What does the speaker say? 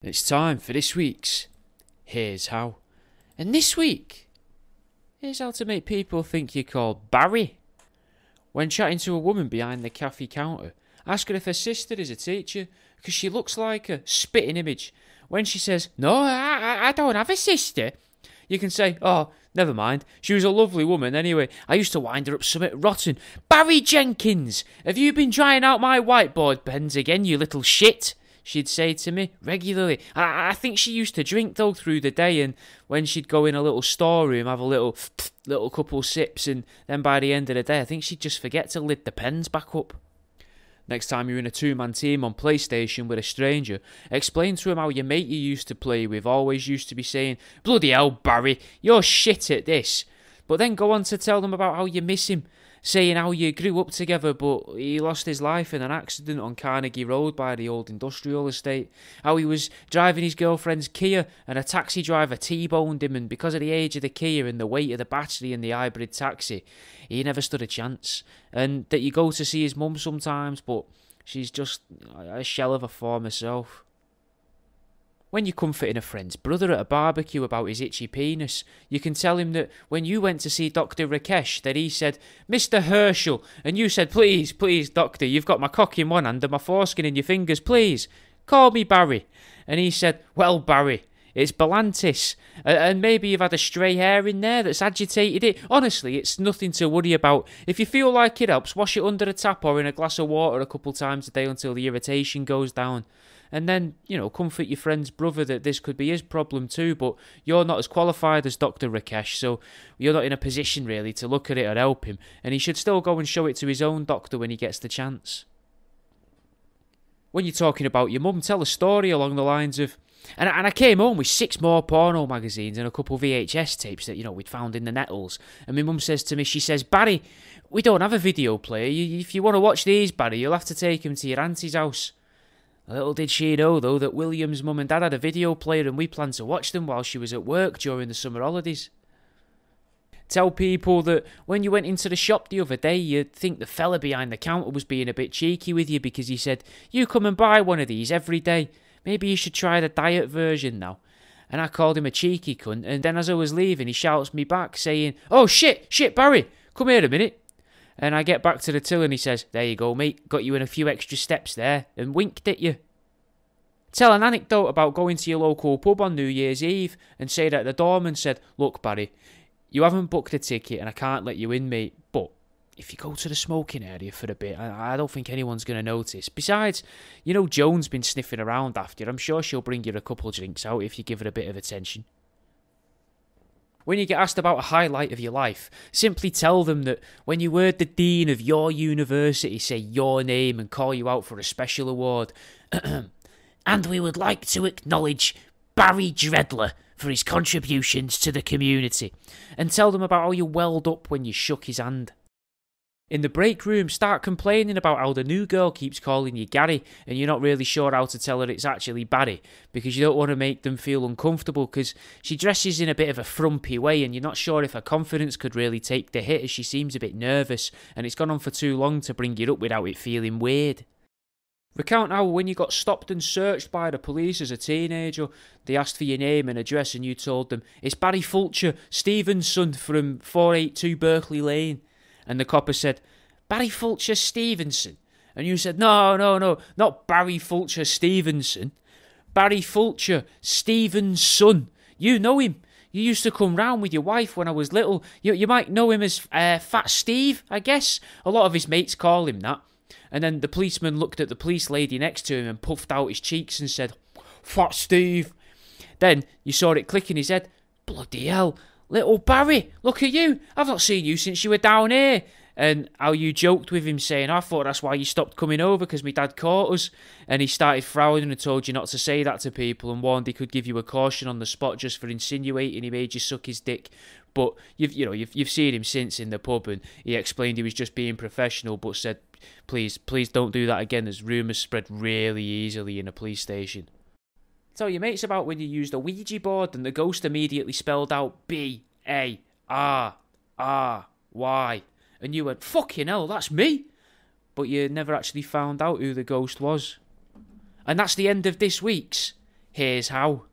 It's time for this week's Here's How. And this week, here's how to make people think you're called Barry. When chatting to a woman behind the cafe counter, ask her if her sister is a teacher, because she looks like a spitting image. When she says, "No, I don't have a sister," you can say, "Oh, never mind. She was a lovely woman anyway. I used to wind her up something rotten. Barry Jenkins, have you been trying out my whiteboard pens again, you little shit?" She'd say to me regularly. I think she used to drink though through the day, and when she'd go in a little storeroom, have a little couple sips, and then by the end of the day, I think she'd just forget to lid the pens back up. Next time you're in a two-man team on PlayStation with a stranger, explain to him how your mate you used to play with always used to be saying, "Bloody hell, Barry, you're shit at this." But then go on to tell them about how you miss him, saying how you grew up together but he lost his life in an accident on Carnegie Road by the old industrial estate, how he was driving his girlfriend's Kia and a taxi driver T-boned him, and because of the age of the Kia and the weight of the battery in the hybrid taxi, he never stood a chance, and that you go to see his mum sometimes but she's just a shell of a former self. When you're comforting a friend's brother at a barbecue about his itchy penis, you can tell him that when you went to see Dr. Rakesh, that he said, "Mr. Herschel," and you said, "Please, please, doctor, you've got my cock in one hand and my foreskin in your fingers, please. Call me Barry." And he said, "Well, Barry, it's Belantis, and maybe you've had a stray hair in there that's agitated it. Honestly, it's nothing to worry about. If you feel like it helps, wash it under a tap or in a glass of water a couple times a day until the irritation goes down. And then, comfort your friend's brother that this could be his problem too, but you're not as qualified as Dr. Rakesh, so you're not in a position really to look at it or help him, and he should still go and show it to his own doctor when he gets the chance." When you're talking about your mum, tell a story along the lines of, and I came home with 6 more porno magazines and a couple of VHS tapes that, we'd found in the nettles. And my mum says to me, she says, "Barry, we don't have a video player. If you want to watch these, Barry, you'll have to take him to your auntie's house." Little did she know, though, that William's mum and dad had a video player and we planned to watch them while she was at work during the summer holidays. Tell people that when you went into the shop the other day, you'd think the fella behind the counter was being a bit cheeky with you because he said, "You come and buy one of these every day. Maybe you should try the diet version now." And I called him a cheeky cunt, and then as I was leaving, he shouts me back saying, "Oh, shit, Barry, come here a minute." And I get back to the till and he says, "There you go, mate, got you in a few extra steps there," and winked at you. Tell an anecdote about going to your local pub on New Year's Eve and say that the doorman said, "Look, Barry, you haven't booked a ticket and I can't let you in, mate, but if you go to the smoking area for a bit, I don't think anyone's going to notice. Besides, Joan's been sniffing around after you. I'm sure she'll bring you a couple of drinks out if you give her a bit of attention." When you get asked about a highlight of your life, simply tell them that when you heard the dean of your university say your name and call you out for a special award, "And we would like to acknowledge Barry Dreadler for his contributions to the community," and tell them about how you welled up when you shook his hand. In the break room, start complaining about how the new girl keeps calling you Gary and you're not really sure how to tell her it's actually Barry because you don't want to make them feel uncomfortable because she dresses in a bit of a frumpy way and you're not sure if her confidence could really take the hit as she seems a bit nervous and it's gone on for too long to bring you up without it feeling weird. Recount how when you got stopped and searched by the police as a teenager, they asked for your name and address and you told them, "It's Barry Fulcher, Stevenson from 482 Berkeley Lane." And the copper said, "Barry Fulcher Stevenson." And you said, No, not Barry Fulcher Stevenson. Barry Fulcher Stevenson. You know him. You used to come round with your wife when I was little. You might know him as Fat Steve, I guess. A lot of his mates call him that. And then the policeman looked at the police lady next to him and puffed out his cheeks and said, "Fat Steve." Then you saw it click in his head. "Bloody hell. Little Barry, look at you. I've not seen you since you were down here." And how you joked with him saying, "I thought that's why you stopped coming over because my dad caught us." And he started frowning and told you not to say that to people and warned he could give you a caution on the spot just for insinuating he made you suck his dick. But you've seen him since in the pub and he explained he was just being professional but said, please don't do that again as rumours spread really easily in a police station. Tell your mates about when you used a Ouija board and the ghost immediately spelled out B-A-R-R-Y. And you went, "Fucking hell, that's me." But you never actually found out who the ghost was. And that's the end of this week's Here's how.